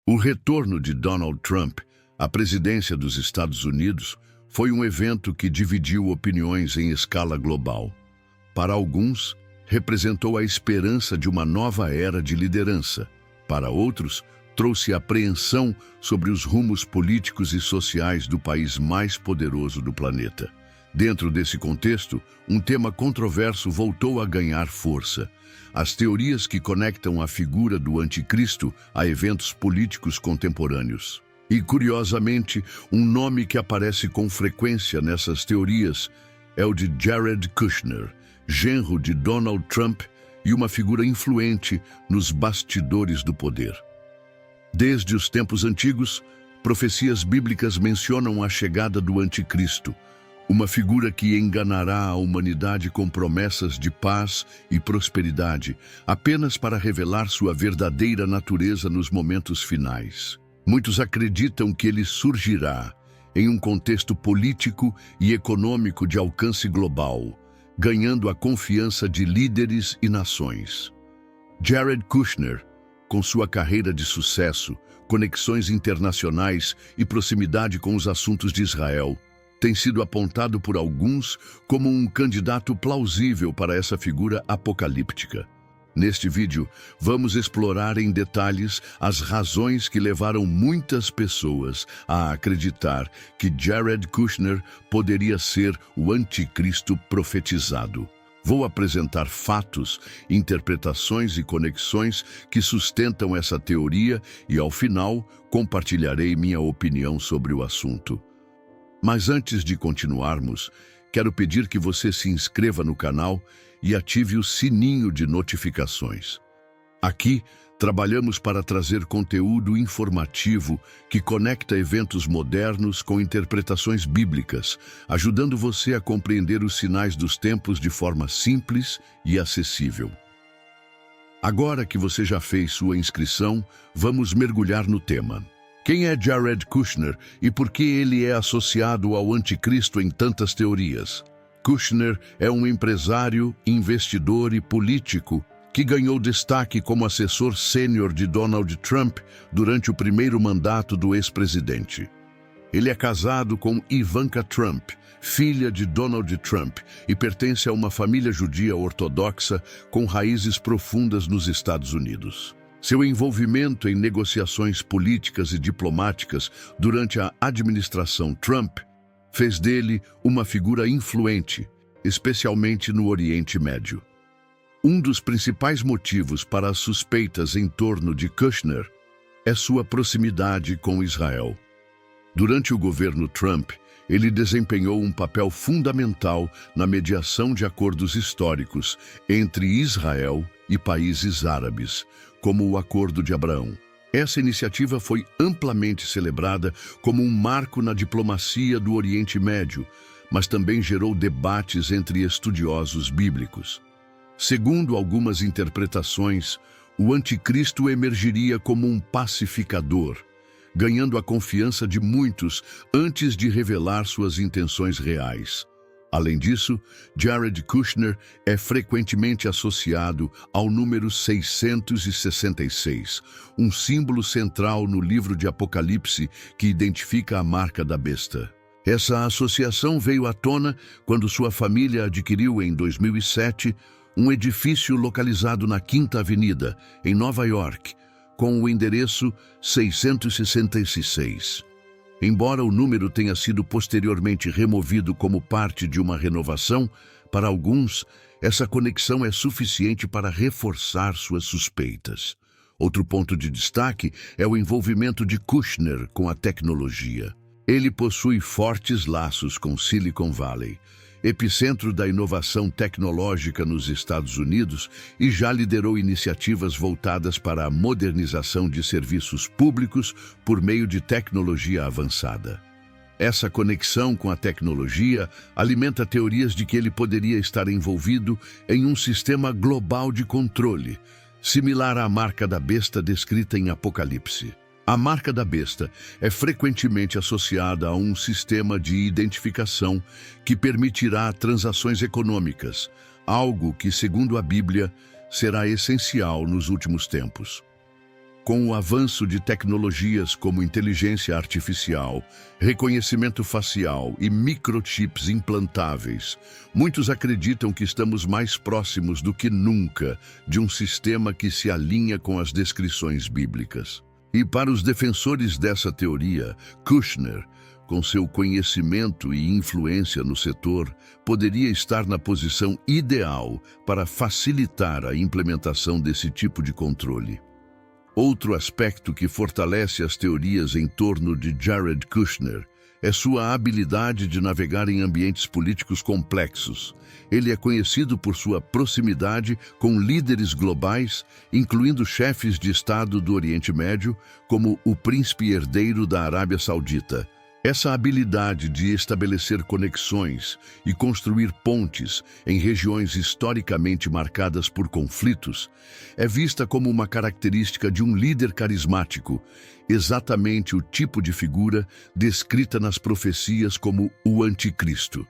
O retorno de Donald Trump à presidência dos Estados Unidos foi um evento que dividiu opiniões em escala global. Para alguns, representou a esperança de uma nova era de liderança. Para outros, trouxe apreensão sobre os rumos políticos e sociais do país mais poderoso do planeta. Dentro desse contexto, um tema controverso voltou a ganhar força: as teorias que conectam a figura do anticristo a eventos políticos contemporâneos. E, curiosamente, um nome que aparece com frequência nessas teorias é o de Jared Kushner, genro de Donald Trump e uma figura influente nos bastidores do poder. Desde os tempos antigos, profecias bíblicas mencionam a chegada do anticristo, uma figura que enganará a humanidade com promessas de paz e prosperidade, apenas para revelar sua verdadeira natureza nos momentos finais. Muitos acreditam que ele surgirá em um contexto político e econômico de alcance global, ganhando a confiança de líderes e nações. Jared Kushner, com sua carreira de sucesso, conexões internacionais e proximidade com os assuntos de Israel, tem sido apontado por alguns como um candidato plausível para essa figura apocalíptica. Neste vídeo, vamos explorar em detalhes as razões que levaram muitas pessoas a acreditar que Jared Kushner poderia ser o anticristo profetizado. Vou apresentar fatos, interpretações e conexões que sustentam essa teoria e, ao final, compartilharei minha opinião sobre o assunto. Mas antes de continuarmos, quero pedir que você se inscreva no canal e ative o sininho de notificações. Aqui, trabalhamos para trazer conteúdo informativo que conecta eventos modernos com interpretações bíblicas, ajudando você a compreender os sinais dos tempos de forma simples e acessível. Agora que você já fez sua inscrição, vamos mergulhar no tema. Quem é Jared Kushner e por que ele é associado ao anticristo em tantas teorias? Kushner é um empresário, investidor e político que ganhou destaque como assessor sênior de Donald Trump durante o primeiro mandato do ex-presidente. Ele é casado com Ivanka Trump, filha de Donald Trump, e pertence a uma família judia ortodoxa com raízes profundas nos Estados Unidos. Seu envolvimento em negociações políticas e diplomáticas durante a administração Trump fez dele uma figura influente, especialmente no Oriente Médio. Um dos principais motivos para as suspeitas em torno de Kushner é sua proximidade com Israel. Durante o governo Trump, ele desempenhou um papel fundamental na mediação de acordos históricos entre Israel e países árabes, como o Acordo de Abraão. Essa iniciativa foi amplamente celebrada como um marco na diplomacia do Oriente Médio, mas também gerou debates entre estudiosos bíblicos. Segundo algumas interpretações, o anticristo emergiria como um pacificador, ganhando a confiança de muitos antes de revelar suas intenções reais. Além disso, Jared Kushner é frequentemente associado ao número 666, um símbolo central no livro de Apocalipse que identifica a marca da besta. Essa associação veio à tona quando sua família adquiriu em 2007 um edifício localizado na Quinta Avenida, em Nova York, com o endereço 666. Embora o número tenha sido posteriormente removido como parte de uma renovação, para alguns, essa conexão é suficiente para reforçar suas suspeitas. Outro ponto de destaque é o envolvimento de Kushner com a tecnologia. Ele possui fortes laços com Silicon Valley, epicentro da inovação tecnológica nos Estados Unidos, e já liderou iniciativas voltadas para a modernização de serviços públicos por meio de tecnologia avançada. Essa conexão com a tecnologia alimenta teorias de que ele poderia estar envolvido em um sistema global de controle, similar à marca da besta descrita em Apocalipse. A marca da besta é frequentemente associada a um sistema de identificação que permitirá transações econômicas, algo que, segundo a Bíblia, será essencial nos últimos tempos. Com o avanço de tecnologias como inteligência artificial, reconhecimento facial e microchips implantáveis, muitos acreditam que estamos mais próximos do que nunca de um sistema que se alinha com as descrições bíblicas. E para os defensores dessa teoria, Kushner, com seu conhecimento e influência no setor, poderia estar na posição ideal para facilitar a implementação desse tipo de controle. Outro aspecto que fortalece as teorias em torno de Jared Kushner é sua habilidade de navegar em ambientes políticos complexos. Ele é conhecido por sua proximidade com líderes globais, incluindo chefes de Estado do Oriente Médio, como o príncipe herdeiro da Arábia Saudita. Essa habilidade de estabelecer conexões e construir pontes em regiões historicamente marcadas por conflitos é vista como uma característica de um líder carismático, exatamente o tipo de figura descrita nas profecias como o Anticristo.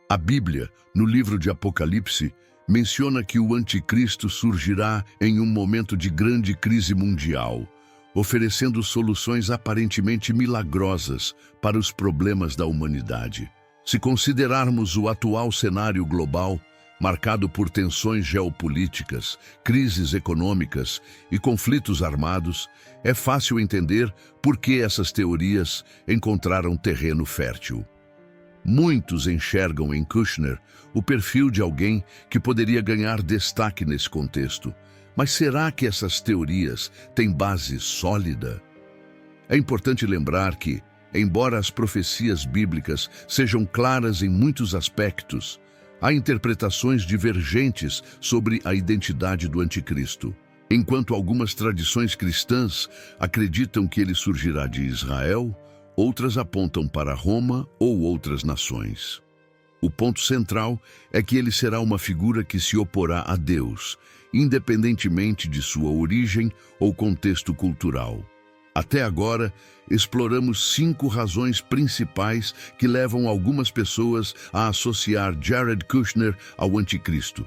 A Bíblia, no livro de Apocalipse, menciona que o Anticristo surgirá em um momento de grande crise mundial, oferecendo soluções aparentemente milagrosas para os problemas da humanidade. Se considerarmos o atual cenário global, marcado por tensões geopolíticas, crises econômicas e conflitos armados, é fácil entender por que essas teorias encontraram terreno fértil. Muitos enxergam em Kushner o perfil de alguém que poderia ganhar destaque nesse contexto. Mas será que essas teorias têm base sólida? É importante lembrar que, embora as profecias bíblicas sejam claras em muitos aspectos, há interpretações divergentes sobre a identidade do Anticristo. Enquanto algumas tradições cristãs acreditam que ele surgirá de Israel, outras apontam para Roma ou outras nações. O ponto central é que ele será uma figura que se oporá a Deus, independentemente de sua origem ou contexto cultural. Até agora, exploramos 5 razões principais que levam algumas pessoas a associar Jared Kushner ao Anticristo: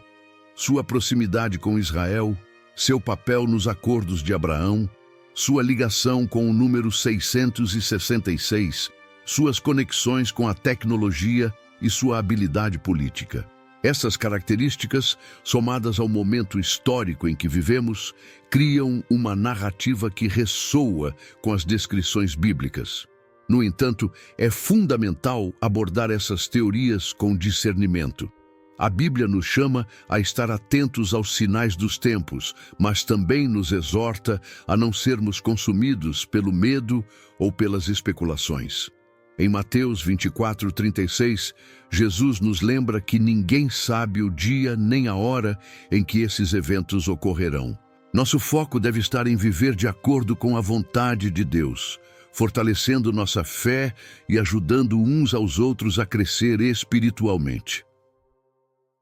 sua proximidade com Israel, seu papel nos Acordos de Abraão, sua ligação com o número 666, suas conexões com a tecnologia e sua habilidade política. Essas características, somadas ao momento histórico em que vivemos, criam uma narrativa que ressoa com as descrições bíblicas. No entanto, é fundamental abordar essas teorias com discernimento. A Bíblia nos chama a estar atentos aos sinais dos tempos, mas também nos exorta a não sermos consumidos pelo medo ou pelas especulações. Em Mateus 24:36, Jesus nos lembra que ninguém sabe o dia nem a hora em que esses eventos ocorrerão. Nosso foco deve estar em viver de acordo com a vontade de Deus, fortalecendo nossa fé e ajudando uns aos outros a crescer espiritualmente.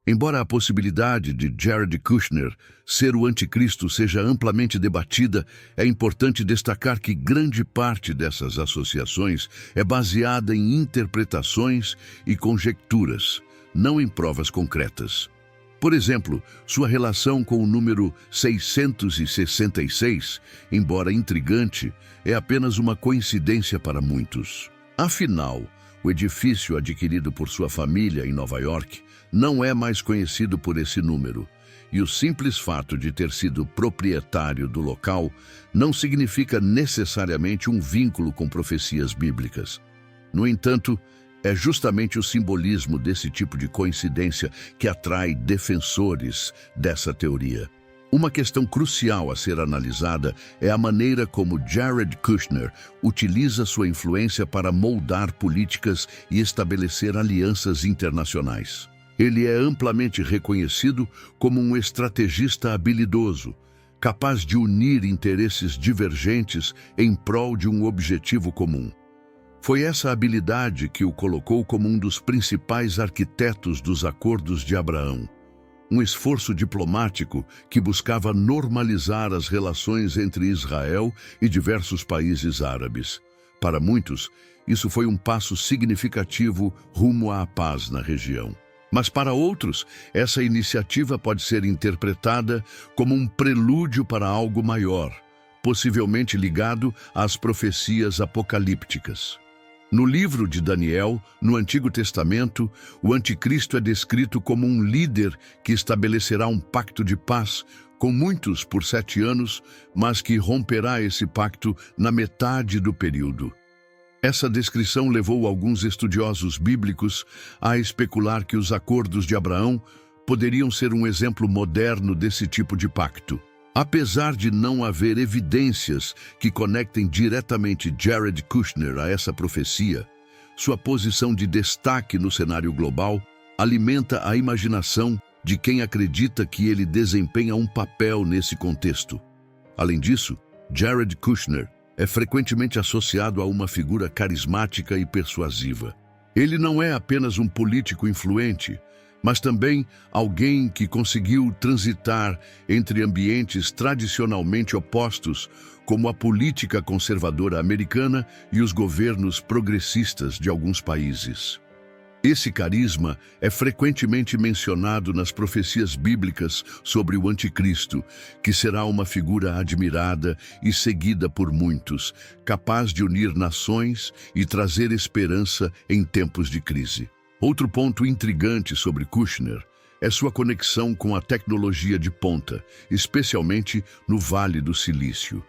Embora a possibilidade de Jared Kushner ser o anticristo seja amplamente debatida, é importante destacar que grande parte dessas associações é baseada em interpretações e conjecturas, não em provas concretas. Por exemplo, sua relação com o número 666, embora intrigante, é apenas uma coincidência para muitos. Afinal, o edifício adquirido por sua família em Nova York não é mais conhecido por esse número, e o simples fato de ter sido proprietário do local não significa necessariamente um vínculo com profecias bíblicas. No entanto, é justamente o simbolismo desse tipo de coincidência que atrai defensores dessa teoria. Uma questão crucial a ser analisada é a maneira como Jared Kushner utiliza sua influência para moldar políticas e estabelecer alianças internacionais. Ele é amplamente reconhecido como um estrategista habilidoso, capaz de unir interesses divergentes em prol de um objetivo comum. Foi essa habilidade que o colocou como um dos principais arquitetos dos Acordos de Abraão, um esforço diplomático que buscava normalizar as relações entre Israel e diversos países árabes. Para muitos, isso foi um passo significativo rumo à paz na região. Mas para outros, essa iniciativa pode ser interpretada como um prelúdio para algo maior, possivelmente ligado às profecias apocalípticas. No livro de Daniel, no Antigo Testamento, o anticristo é descrito como um líder que estabelecerá um pacto de paz com muitos por 7 anos, mas que romperá esse pacto na metade do período. Essa descrição levou alguns estudiosos bíblicos a especular que os acordos de Abraão poderiam ser um exemplo moderno desse tipo de pacto. Apesar de não haver evidências que conectem diretamente Jared Kushner a essa profecia, sua posição de destaque no cenário global alimenta a imaginação de quem acredita que ele desempenha um papel nesse contexto. Além disso, Jared Kushner é frequentemente associado a uma figura carismática e persuasiva. Ele não é apenas um político influente, mas também alguém que conseguiu transitar entre ambientes tradicionalmente opostos, como a política conservadora americana e os governos progressistas de alguns países. Esse carisma é frequentemente mencionado nas profecias bíblicas sobre o anticristo, que será uma figura admirada e seguida por muitos, capaz de unir nações e trazer esperança em tempos de crise. Outro ponto intrigante sobre Kushner é sua conexão com a tecnologia de ponta, especialmente no Vale do Silício.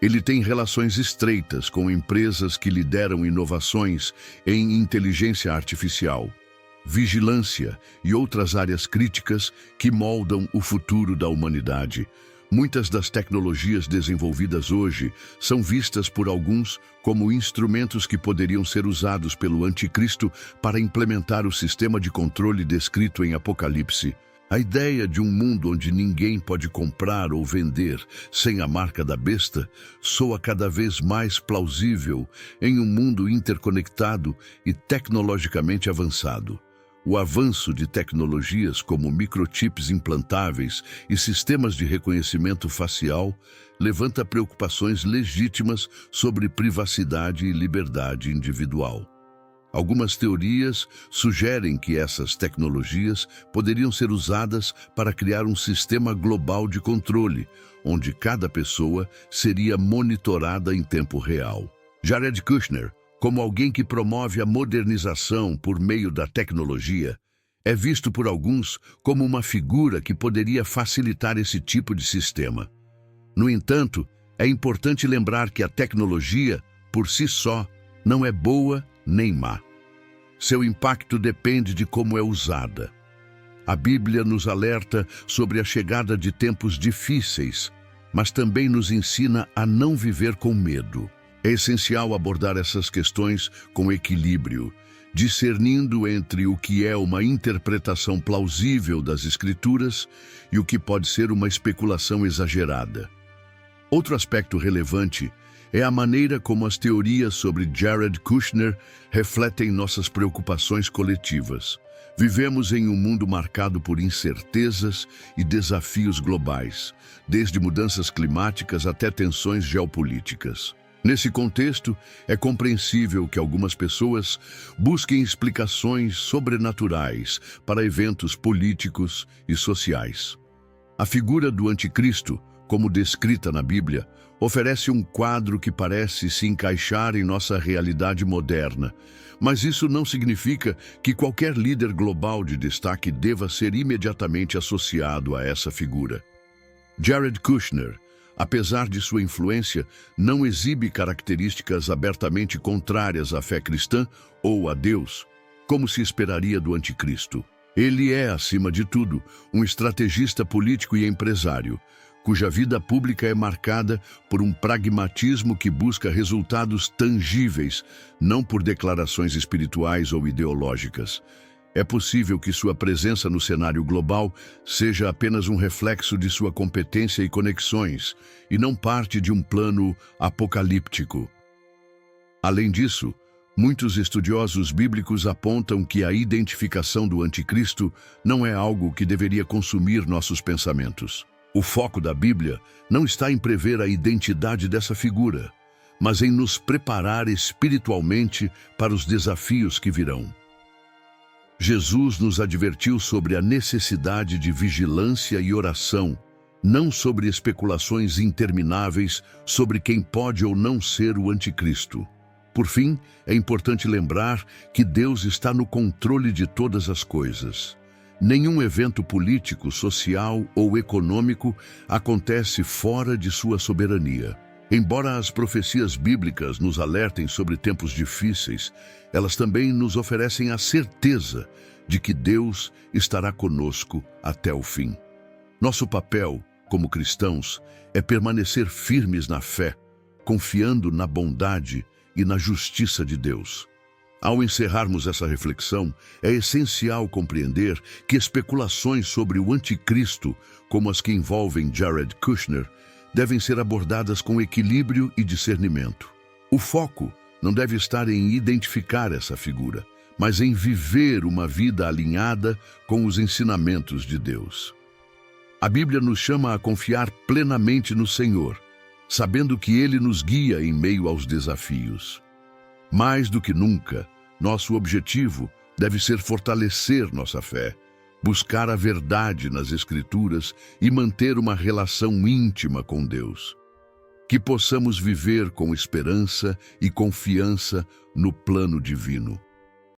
Ele tem relações estreitas com empresas que lideram inovações em inteligência artificial, vigilância e outras áreas críticas que moldam o futuro da humanidade. Muitas das tecnologias desenvolvidas hoje são vistas por alguns como instrumentos que poderiam ser usados pelo anticristo para implementar o sistema de controle descrito em Apocalipse. A ideia de um mundo onde ninguém pode comprar ou vender sem a marca da besta soa cada vez mais plausível em um mundo interconectado e tecnologicamente avançado. O avanço de tecnologias como microchips implantáveis e sistemas de reconhecimento facial levanta preocupações legítimas sobre privacidade e liberdade individual. Algumas teorias sugerem que essas tecnologias poderiam ser usadas para criar um sistema global de controle, onde cada pessoa seria monitorada em tempo real. Jared Kushner, como alguém que promove a modernização por meio da tecnologia, é visto por alguns como uma figura que poderia facilitar esse tipo de sistema. No entanto, é importante lembrar que a tecnologia, por si só, não é boa nem má. Seu impacto depende de como é usada. A Bíblia nos alerta sobre a chegada de tempos difíceis, mas também nos ensina a não viver com medo. É essencial abordar essas questões com equilíbrio, discernindo entre o que é uma interpretação plausível das Escrituras e o que pode ser uma especulação exagerada. Outro aspecto relevante é a maneira como as teorias sobre Jared Kushner refletem nossas preocupações coletivas. Vivemos em um mundo marcado por incertezas e desafios globais, desde mudanças climáticas até tensões geopolíticas. Nesse contexto, é compreensível que algumas pessoas busquem explicações sobrenaturais para eventos políticos e sociais. A figura do anticristo, como descrita na Bíblia, oferece um quadro que parece se encaixar em nossa realidade moderna, mas isso não significa que qualquer líder global de destaque deva ser imediatamente associado a essa figura. Jared Kushner, apesar de sua influência, não exibe características abertamente contrárias à fé cristã ou a Deus, como se esperaria do anticristo. Ele é, acima de tudo, um estrategista político e empresário, cuja vida pública é marcada por um pragmatismo que busca resultados tangíveis, não por declarações espirituais ou ideológicas. É possível que sua presença no cenário global seja apenas um reflexo de sua competência e conexões, e não parte de um plano apocalíptico. Além disso, muitos estudiosos bíblicos apontam que a identificação do anticristo não é algo que deveria consumir nossos pensamentos. O foco da Bíblia não está em prever a identidade dessa figura, mas em nos preparar espiritualmente para os desafios que virão. Jesus nos advertiu sobre a necessidade de vigilância e oração não sobre especulações intermináveis sobre quem pode ou não ser o anticristo. Por fim, é importante lembrar que Deus está no controle de todas as coisas. Nenhum evento político, social ou econômico acontece fora de sua soberania. Embora as profecias bíblicas nos alertem sobre tempos difíceis, elas também nos oferecem a certeza de que Deus estará conosco até o fim. Nosso papel, como cristãos, é permanecer firmes na fé, confiando na bondade e na justiça de Deus. Ao encerrarmos essa reflexão, é essencial compreender que especulações sobre o anticristo, como as que envolvem Jared Kushner, devem ser abordadas com equilíbrio e discernimento. O foco não deve estar em identificar essa figura, mas em viver uma vida alinhada com os ensinamentos de Deus. A Bíblia nos chama a confiar plenamente no Senhor, sabendo que Ele nos guia em meio aos desafios. Mais do que nunca, nosso objetivo deve ser fortalecer nossa fé, buscar a verdade nas Escrituras e manter uma relação íntima com Deus. Que possamos viver com esperança e confiança no plano divino.